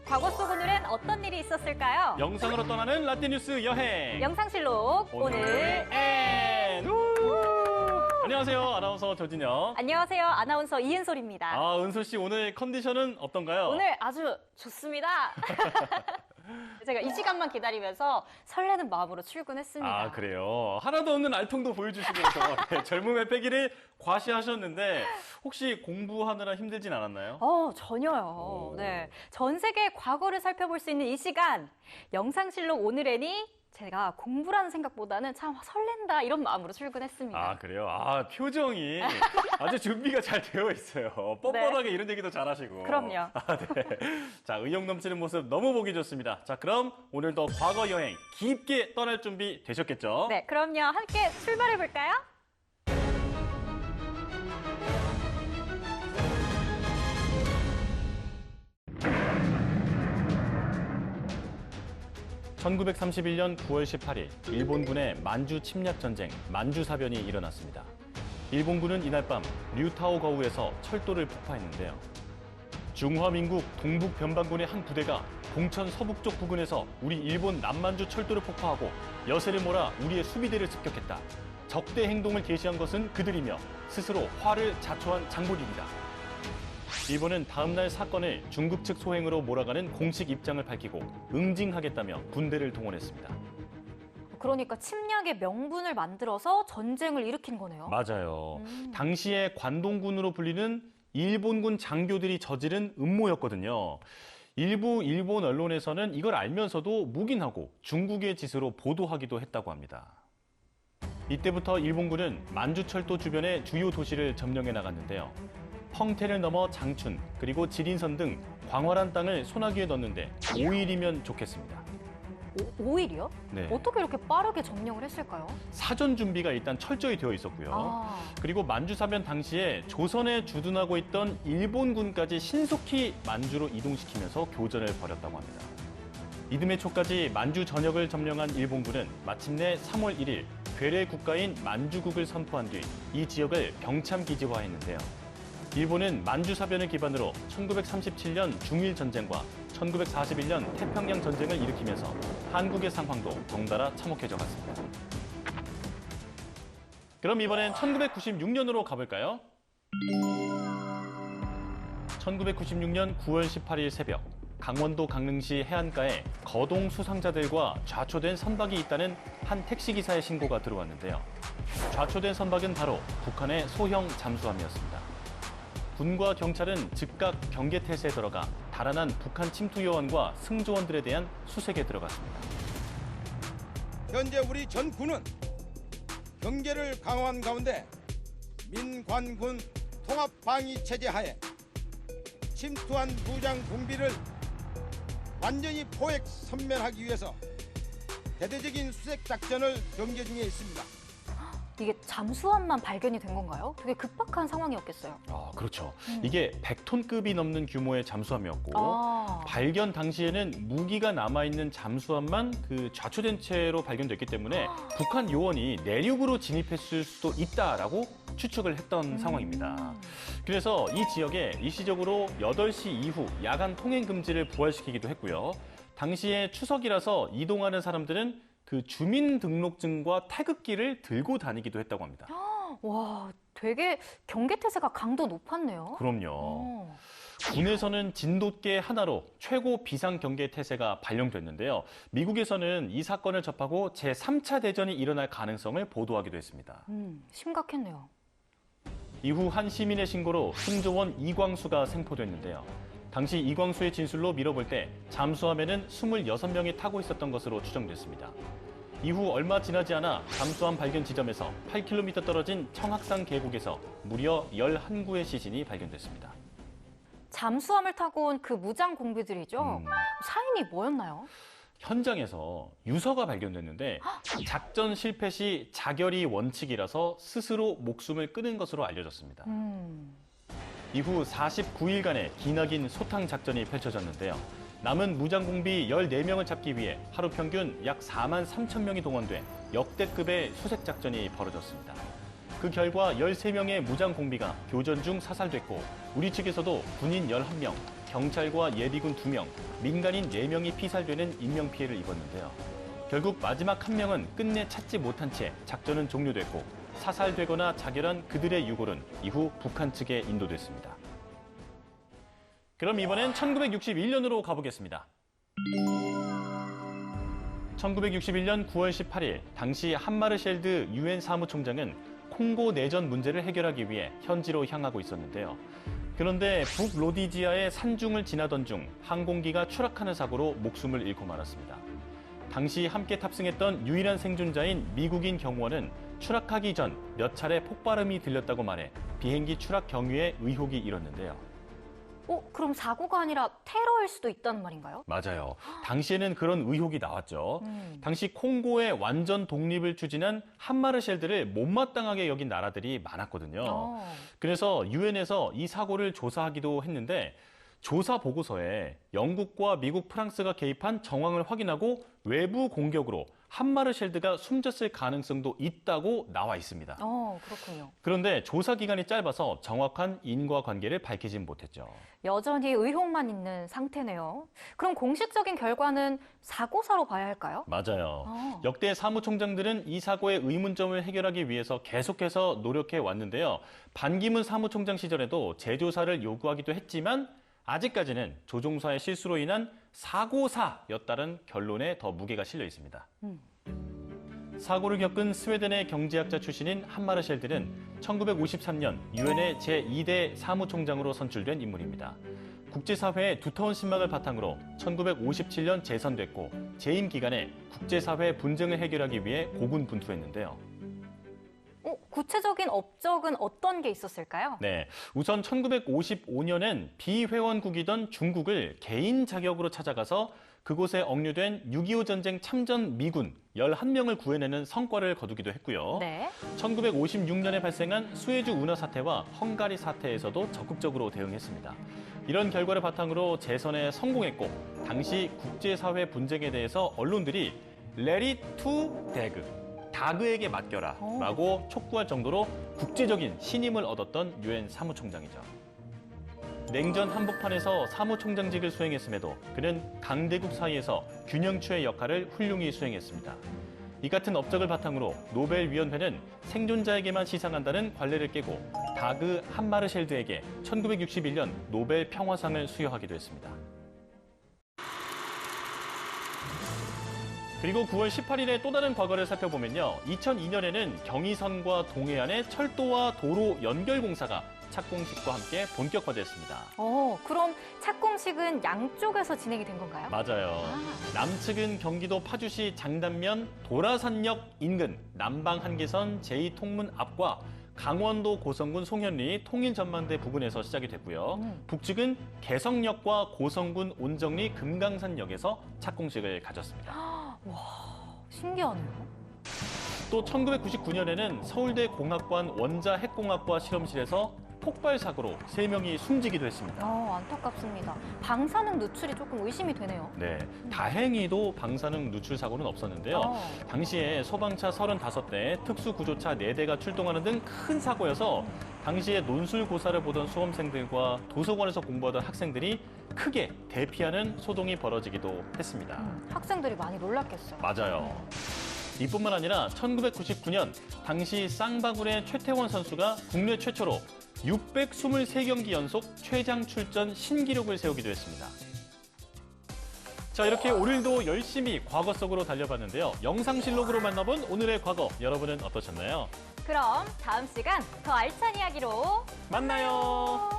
과거 속 오늘은 어떤 일이 있었을까요? 영상으로 떠나는 라떼뉴스 여행. 영상실록 오늘 N. 안녕하세요. 아나운서 조진영. 안녕하세요. 아나운서 이은솔입니다. 아, 은솔 씨 오늘 컨디션은 어떤가요? 오늘 아주 좋습니다. 제가 이 시간만 기다리면서 설레는 마음으로 출근했습니다. 아, 그래요. 하나도 없는 알통도 보여주시면서 네, 젊음의 패기를 과시하셨는데 혹시 공부하느라 힘들진 않았나요? 전혀요. 네. 전 세계 과거를 살펴볼 수 있는 이 시간, 영상실록 오늘애니 제가 공부라는 생각보다는 참 설렌다 이런 마음으로 출근했습니다. 아, 그래요? 아, 표정이 아주 준비가 잘 되어 있어요. 뻔뻔하게 이런 얘기도 잘하시고. 그럼요. 아, 네. 자, 의욕 넘치는 모습 너무 보기 좋습니다. 자, 그럼 오늘도 과거 여행 깊게 떠날 준비 되셨겠죠? 네, 그럼요. 함께 출발해볼까요? (1931년 9월 18일) 일본군의 만주 침략 전쟁 만주사변이 일어났습니다. 일본군은 이날 밤 류타오 거우에서 철도를 폭파했는데요. 중화민국 동북 변방군의 한 부대가 공천 서북쪽 부근에서 우리 일본 남만주 철도를 폭파하고 여세를 몰아 우리의 수비대를 습격했다. 적대 행동을 개시한 것은 그들이며 스스로 화를 자초한 장본인이다. 일본은 다음날 사건을 중국 측 소행으로 몰아가는 공식 입장을 밝히고 응징하겠다며 군대를 동원했습니다. 그러니까 침략의 명분을 만들어서 전쟁을 일으킨 거네요. 맞아요. 당시에 관동군으로 불리는 일본군 장교들이 저지른 음모였거든요. 일부 일본 언론에서는 이걸 알면서도 묵인하고 중국의 짓으로 보도하기도 했다고 합니다. 이때부터 일본군은 만주철도 주변의 주요 도시를 점령해 나갔는데요. 펑테를 넘어 장춘, 그리고 지린선 등 광활한 땅을 소나기에 넣는데 5일이면 좋겠습니다. 5일이요? 네. 어떻게 이렇게 빠르게 점령을 했을까요? 사전 준비가 일단 철저히 되어 있었고요. 그리고 만주사변 당시에 조선에 주둔하고 있던 일본군까지 신속히 만주로 이동시키면서 교전을 벌였다고 합니다. 이듬해 초까지 만주 전역을 점령한 일본군은 마침내 3월 1일 괴뢰 국가인 만주국을 선포한 뒤 이 지역을 병참기지화했는데요. 일본은 만주사변을 기반으로 1937년 중일전쟁과 1941년 태평양 전쟁을 일으키면서 한국의 상황도 덩달아 참혹해져 갔습니다. 그럼 이번엔 1996년으로 가볼까요? 1996년 9월 18일 새벽, 강원도 강릉시 해안가에 거동 수상자들과 좌초된 선박이 있다는 한 택시기사의 신고가 들어왔는데요. 좌초된 선박은 바로 북한의 소형 잠수함이었습니다. 군과 경찰은 즉각 경계태세에 들어가 달아난 북한 침투 요원과 승조원들에 대한 수색에 들어갔습니다. 현재 우리 전 군은 경계를 강화한 가운데 민관군 통합방위체제 하에 침투한 무장 공비를 완전히 포획 섬멸하기 위해서 대대적인 수색 작전을 전개 중에 있습니다. 이게 잠수함만 발견이 된 건가요? 되게 급박한 상황이었겠어요. 아, 그렇죠. 이게 100톤급이 넘는 규모의 잠수함이었고 발견 당시에는 무기가 남아있는 잠수함만 그 좌초된 채로 발견됐기 때문에 북한 요원이 내륙으로 진입했을 수도 있다라고 추측을 했던 상황입니다. 그래서 이 지역에 일시적으로 8시 이후 야간 통행 금지를 부활시키기도 했고요. 당시에 추석이라서 이동하는 사람들은 그 주민등록증과 태극기를 들고 다니기도 했다고 합니다. 와, 되게 경계태세가 강도 높았네요. 그럼요. 군에서는 진돗개 하나로 최고 비상경계태세가 발령됐는데요. 미국에서는 이 사건을 접하고 제3차 대전이 일어날 가능성을 보도하기도 했습니다. 심각했네요. 이후 한 시민의 신고로 승조원 이광수가 생포됐는데요. 당시 이광수의 진술로 밀어볼 때 잠수함에는 26명이 타고 있었던 것으로 추정됐습니다. 이후 얼마 지나지 않아 잠수함 발견 지점에서 8km 떨어진 청학산 계곡에서 무려 11구의 시신이 발견됐습니다. 잠수함을 타고 온 그 무장 공비들이죠? 사인이 뭐였나요? 현장에서 유서가 발견됐는데 작전 실패 시 자결이 원칙이라서 스스로 목숨을 끊은 것으로 알려졌습니다. 이후 49일간의 기나긴 소탕 작전이 펼쳐졌는데요. 남은 무장공비 14명을 잡기 위해 하루 평균 약 4만 3천 명이 동원돼 역대급의 수색 작전이 벌어졌습니다. 그 결과 13명의 무장공비가 교전 중 사살됐고 우리 측에서도 군인 11명, 경찰과 예비군 2명, 민간인 4명이 피살되는 인명피해를 입었는데요. 결국 마지막 1명은 끝내 찾지 못한 채 작전은 종료됐고 사살되거나 자결한 그들의 유골은 이후 북한 측에 인도됐습니다. 그럼 이번엔 1961년으로 가보겠습니다. 1961년 9월 18일 당시 한마르셸드 유엔 사무총장은 콩고 내전 문제를 해결하기 위해 현지로 향하고 있었는데요. 그런데 북로디지아의 산중을 지나던 중 항공기가 추락하는 사고로 목숨을 잃고 말았습니다. 당시 함께 탑승했던 유일한 생존자인 미국인 경호원은 추락하기 전 몇 차례 폭발음이 들렸다고 말해 비행기 추락 경위에 의혹이 일었는데요. 그럼 사고가 아니라 테러일 수도 있다는 말인가요? 맞아요. 당시에는 그런 의혹이 나왔죠. 당시 콩고의 완전 독립을 추진한 한마르셸드를 못마땅하게 여긴 나라들이 많았거든요. 그래서 유엔에서 이 사고를 조사하기도 했는데 조사 보고서에 영국과 미국, 프랑스가 개입한 정황을 확인하고 외부 공격으로 한마르셸드가 숨졌을 가능성도 있다고 나와 있습니다. 그렇군요. 그런데 조사 기간이 짧아서 정확한 인과관계를 밝히진 못했죠. 여전히 의혹만 있는 상태네요. 그럼 공식적인 결과는 사고사로 봐야 할까요? 맞아요. 역대 사무총장들은 이 사고의 의문점을 해결하기 위해서 계속해서 노력해 왔는데요. 반기문 사무총장 시절에도 재조사를 요구하기도 했지만 아직까지는 조종사의 실수로 인한 사고사였다는 결론에 더 무게가 실려 있습니다. 사고를 겪은 스웨덴의 경제학자 출신인 한마르셸드는 1953년 유엔의 제2대 사무총장으로 선출된 인물입니다. 국제사회의 두터운 신망을 바탕으로 1957년 재선됐고 재임 기간에 국제사회 분쟁을 해결하기 위해 고군분투했는데요. 구체적인 업적은 어떤 게 있었을까요? 네, 우선 1955년엔 비회원국이던 중국을 개인 자격으로 찾아가서 그곳에 억류된 6.25 전쟁 참전 미군 11명을 구해내는 성과를 거두기도 했고요. 네. 1956년에 발생한 수에즈 운하 사태와 헝가리 사태에서도 적극적으로 대응했습니다. 이런 결과를 바탕으로 재선에 성공했고 당시 국제사회 분쟁에 대해서 언론들이 Let it to Daeg, 다그에게 맡겨라 라고 촉구할 정도로 국제적인 신임을 얻었던 유엔 사무총장이죠. 냉전 한복판에서 사무총장직을 수행했음에도 그는 강대국 사이에서 균형추의 역할을 훌륭히 수행했습니다. 이 같은 업적을 바탕으로 노벨위원회는 생존자에게만 시상한다는 관례를 깨고 다그 한마르셸드에게 1961년 노벨 평화상을 수여하기도 했습니다. 그리고 9월 18일에 또 다른 과거를 살펴보면요. 2002년에는 경의선과 동해안의 철도와 도로 연결 공사가 착공식과 함께 본격화됐습니다. 그럼 착공식은 양쪽에서 진행이 된 건가요? 맞아요. 남측은 경기도 파주시 장단면 도라산역 인근 남방 한계선 제2통문 앞과 강원도 고성군 송현리 통일전망대 부근에서 시작이 됐고요. 북측은 개성역과 고성군 온정리 금강산역에서 착공식을 가졌습니다. 와, 신기하네요. 또 1999년에는 서울대 공학관 원자 핵공학과 실험실에서 폭발 사고로 3명이 숨지기도 했습니다. 안타깝습니다. 방사능 누출이 조금 의심이 되네요. 네, 다행히도 방사능 누출 사고는 없었는데요. 당시에 소방차 35대, 특수구조차 4대가 출동하는 등 큰 사고여서 당시에 논술고사를 보던 수험생들과 도서관에서 공부하던 학생들이 크게 대피하는 소동이 벌어지기도 했습니다. 학생들이 많이 놀랐겠어요. 맞아요. 이뿐만 아니라 1999년 당시 쌍방울의 최태원 선수가 국내 최초로 623경기 연속 최장 출전 신기록을 세우기도 했습니다. 자, 이렇게 오늘도 열심히 과거 속으로 달려봤는데요. 영상실록으로 만나본 오늘의 과거, 여러분은 어떠셨나요? 그럼 다음 시간 더 알찬 이야기로 만나요.